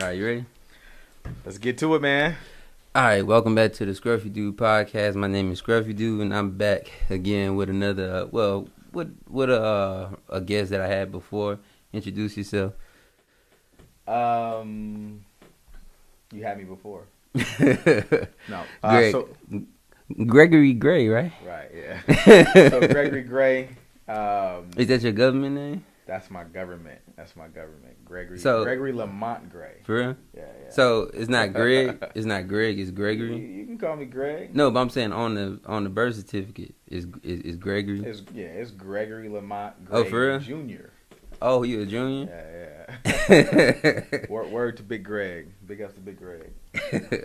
right, you ready? Let's get to it, man. All right, welcome back to the Scruffy Dude podcast. My name is Scruffy Dude, and I'm back again with another, with a guest that I had before. Introduce yourself. You had me before. No. Gregory Gray, right? Right, yeah. So Gregory Gray. Is that your government name? That's my government. Gregory Lamont Gray. For real? Yeah. So it's not Greg. It's not Greg. It's Gregory. You can call me Greg. No, but I'm saying on the birth certificate is Gregory. It's Gregory Lamont Gray. Oh, for real? Jr. Oh, you a junior? Yeah. Word to Big Greg. Big ups to Big Greg.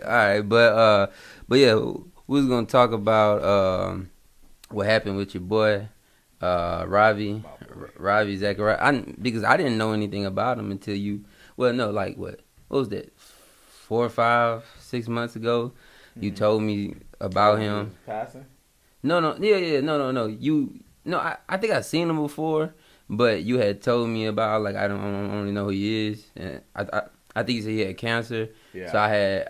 All right, but yeah, we was gonna talk about what happened with your boy Ravi Zacharias. Because I didn't know anything about him until you. Well, no, like what was that? 4 or 5, 6 months ago, you told me about him. Passing? No, no. I think I've seen him before, but you had told me about, like, I don't really know who he is, and I think he said he had cancer. Yeah. So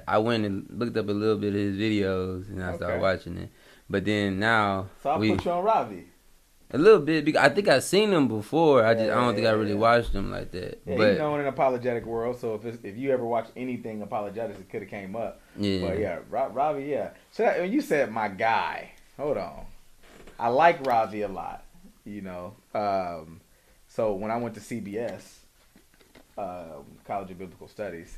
I went and looked up a little bit of his videos, and I started watching it. But then now so I put you on Ravi. A little bit, because I think I've seen him before. I don't think I really watched him like that. Yeah, but he's known in the apologetic world, so if you ever watch anything apologetics, it could have came up. Yeah. But yeah, Ravi, yeah. So when you said my guy, hold on. I like Ravi a lot, you know. So when I went to CBS, College of Biblical Studies,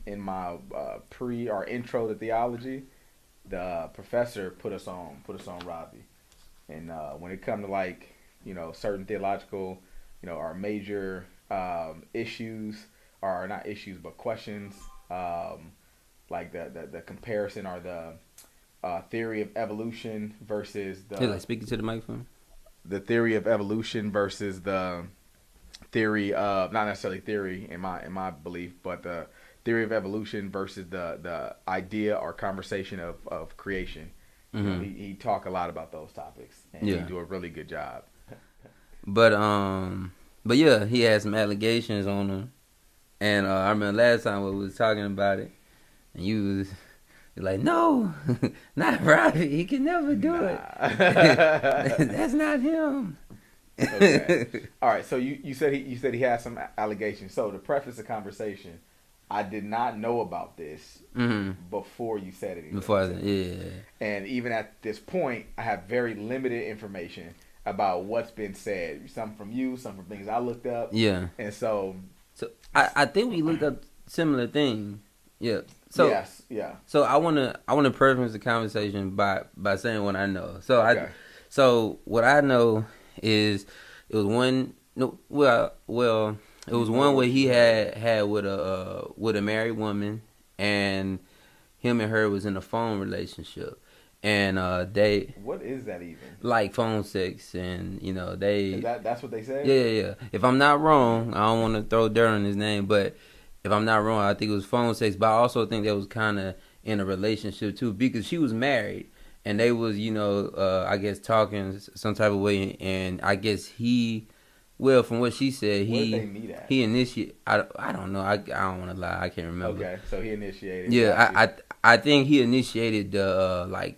in my intro to theology, the professor put us on Ravi, and when it come to, like, you know, certain theological, you know, our major issues, or not issues but questions, like the comparison, or the theory of evolution versus the like speaking to the microphone, the theory of evolution versus the theory of, not necessarily theory in my belief, but the theory of evolution versus the idea or conversation of creation. Mm-hmm. You know, he talk a lot about those topics, and he do a really good job. But yeah, he had some allegations on him, and I remember last time when we was talking about it, and you was like, "No, not Ravi. He can never do it. That's not him." Okay. All right. So you said he had some allegations. So to preface the conversation, I did not know about this before you said it. Yeah. And even at this point, I have very limited information about what's been said. Some from you, some from things I looked up. Yeah. And so I think we looked up similar things. Yeah. So yes. Yeah. So I wanna preface the conversation by saying what I know. So okay. So what I know is it was one. No. Well. It was one where he had with a married woman, and him and her was in a phone relationship, and they. What is that even? Like phone sex, and you know they. That's what they said? Yeah. If I'm not wrong, I don't want to throw dirt on his name, but if I'm not wrong, I think it was phone sex. But I also think that was kind of in a relationship too, because she was married, and they was, you know, I guess talking some type of way, and I guess he. Well, from what she said, Where did they meet at? he initiated. I don't know. I don't want to lie. I can't remember. Okay, so he initiated. Yeah, I think he initiated the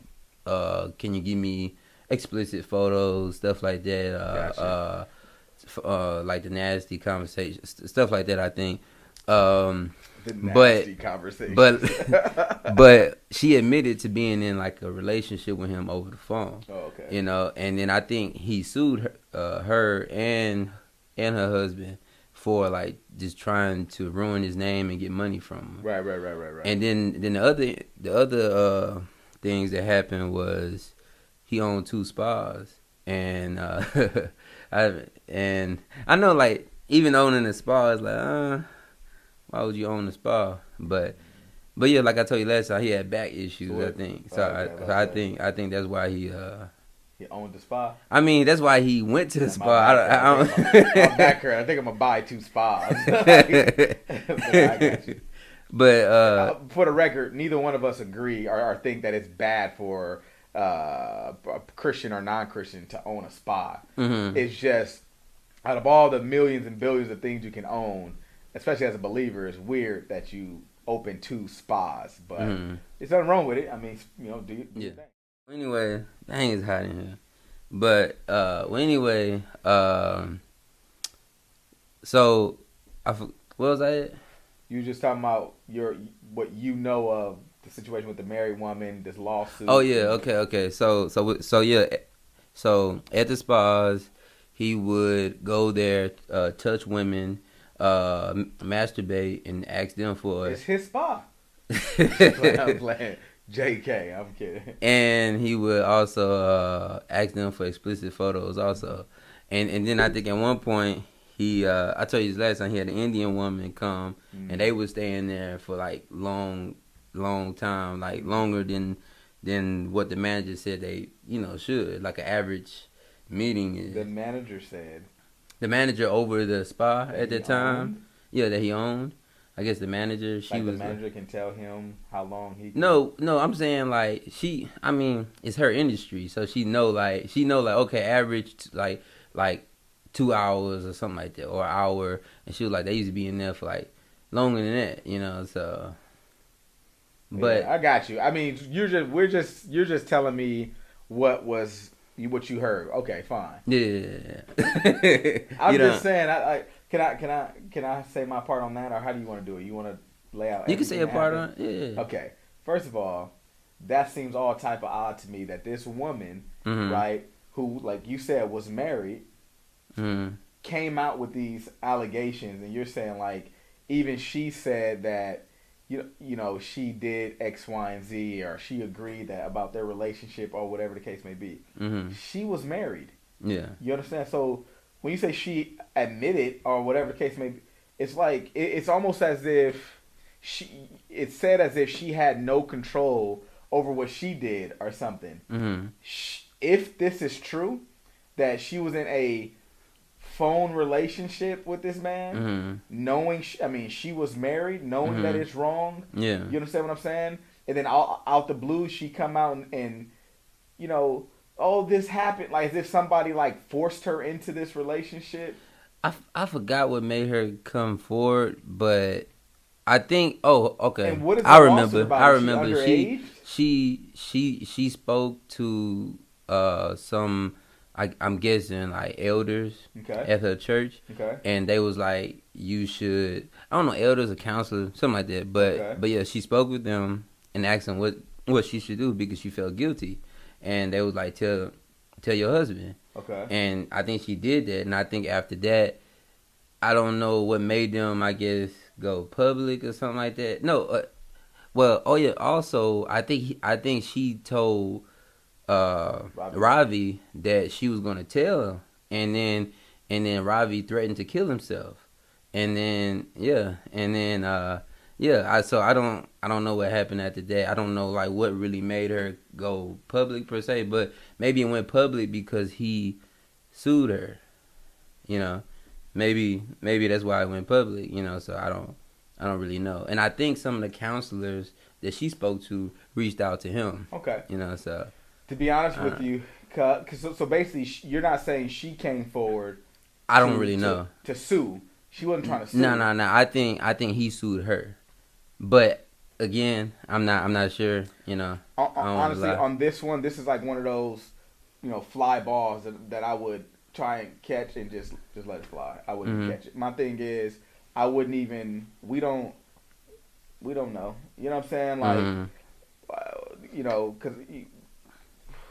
can you give me explicit photos, stuff like that. Gotcha. Like the nasty conversation, stuff like that. I think. The nasty conversation. But she admitted to being in like a relationship with him over the phone. Oh, okay. You know, and then I think he sued her and her husband for like just trying to ruin his name and get money from him. Right. And then the other things that happened was he owned 2 spas, and I know, like, even owning a spa is like why would you own a spa? But yeah, like I told you last time, he had back issues. I think so. Okay, I think that's why he owned the spa. I mean, that's why he went to the spa. I'm back here. I think I'm gonna buy 2 spas. But I got you. But for the record, neither one of us agree or think that it's bad for a Christian or non-Christian to own a spa. Mm-hmm. It's just out of all the millions and billions of things you can own, especially as a believer, it's weird that you open 2 spas. But there's nothing wrong with it. I mean, do you think? Anyway, dang, it's hot in here. But anyway, so what was I at? You were just talking about what you know of the situation with the married woman, this lawsuit. Oh yeah, okay. So yeah, so at the spas, he would go there, touch women, masturbate, and ask them for. It's his spa. I'm playing. JK, I'm kidding. And he would also ask them for explicit photos also. And then I think at one point I told you this last time, he had an Indian woman come and they was staying there for like long time, like longer than what the manager said they should, like an average meeting is. The manager said. The manager over the spa at the time, that he owned. I guess the manager, the manager can tell him how long he can... No, I'm saying like it's her industry, so she know like okay, average like 2 hours or something like that, or an hour, and she was like they used to be in there for like longer than that, so. But yeah, I got you. I mean, you're just telling me what you heard. Okay, fine. Yeah. I'm just saying. Can I say my part on that, or how do you want to do it? You want to lay out? You can say a part on it. Yeah. Okay. First of all, that seems all type of odd to me that this woman, right, who like you said was married, came out with these allegations, and you're saying like even she said that she did X, Y, and Z, or she agreed that about their relationship or whatever the case may be. She was married. Yeah. You understand? So when you say she admitted or whatever the case may be, it's like it's almost as if it's said as if she had no control over what she did or something. If this is true, that she was in a phone relationship with this man, knowing she was married, knowing that it's wrong. Yeah. You understand what I'm saying? And then out the blue, she come out and this happened, like as if somebody like forced her into this relationship. I forgot what made her come forward, but I think okay. And what is I remember. She spoke to some I'm guessing like elders at her church, and they was like, you should, I don't know, elders or counselors, something like that. But yeah, she spoke with them and asked them what she should do because she felt guilty, and they was like, tell your husband. Okay. And I think she did that, and I think after that, I don't know what made them, I guess, go public or something like that. No, also I think she told Ravi that she was gonna tell, and then Ravi threatened to kill himself, and then so I don't know what happened after that. I don't know like what really made her go public per se, but maybe it went public because he sued her, maybe that's why it went public, so I don't really know. And I think some of the counselors that she spoke to reached out to him. Okay. So. To be honest with you, so basically, you're not saying she came forward. I don't really know to sue. She wasn't trying to sue. No. I think he sued her, but again, I'm not sure. Honestly, on this one, this is like one of those, fly balls that I would try and catch and just let it fly. I wouldn't catch it. My thing is, I wouldn't even. We don't know. You know what I'm saying? Like, because.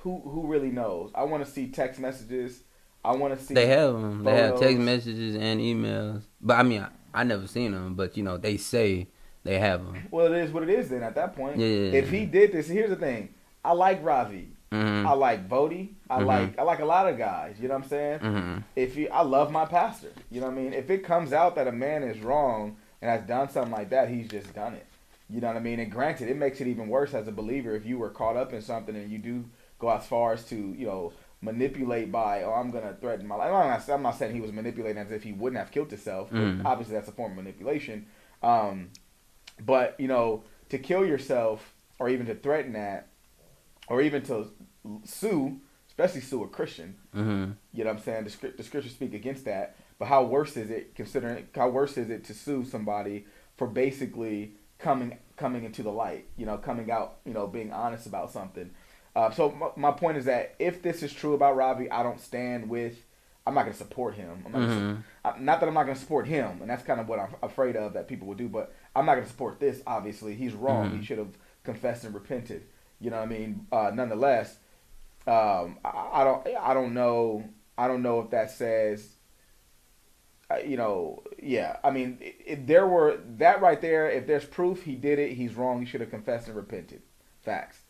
Who really knows? I want to see text messages. I want to see. They have them. Photos. They have text messages and emails. But I mean, I never seen them. But they say they have them. Well, it is what it is. Then at that point, yeah. If he did this, here's the thing. I like Ravi. I like Bodhi. I like a lot of guys. You know what I'm saying? I love my pastor. You know what I mean? If it comes out that a man is wrong and has done something like that, he's just done it. You know what I mean? And granted, it makes it even worse as a believer if you were caught up in something and you do go as far as to, manipulate by, I'm going to threaten my life. I'm not saying he was manipulating as if he wouldn't have killed himself. Obviously, that's a form of manipulation. But, to kill yourself or even to threaten that or even to sue, especially sue a Christian, you know what I'm saying? The scriptures speak against that. But how worse is it, considering how worse is it to sue somebody for basically coming into the light, coming out, being honest about something. So my point is that if this is true about Ravi, I don't stand with. I'm not going to support him. Not that I'm not going to support him, and that's kind of what I'm afraid of that people will do. But I'm not going to support this. Obviously, he's wrong. He should have confessed and repented. You know what I mean? Nonetheless, I don't know. I don't know if that says. Yeah. I mean, if there were that right there, if there's proof he did it, he's wrong. He should have confessed and repented. Facts.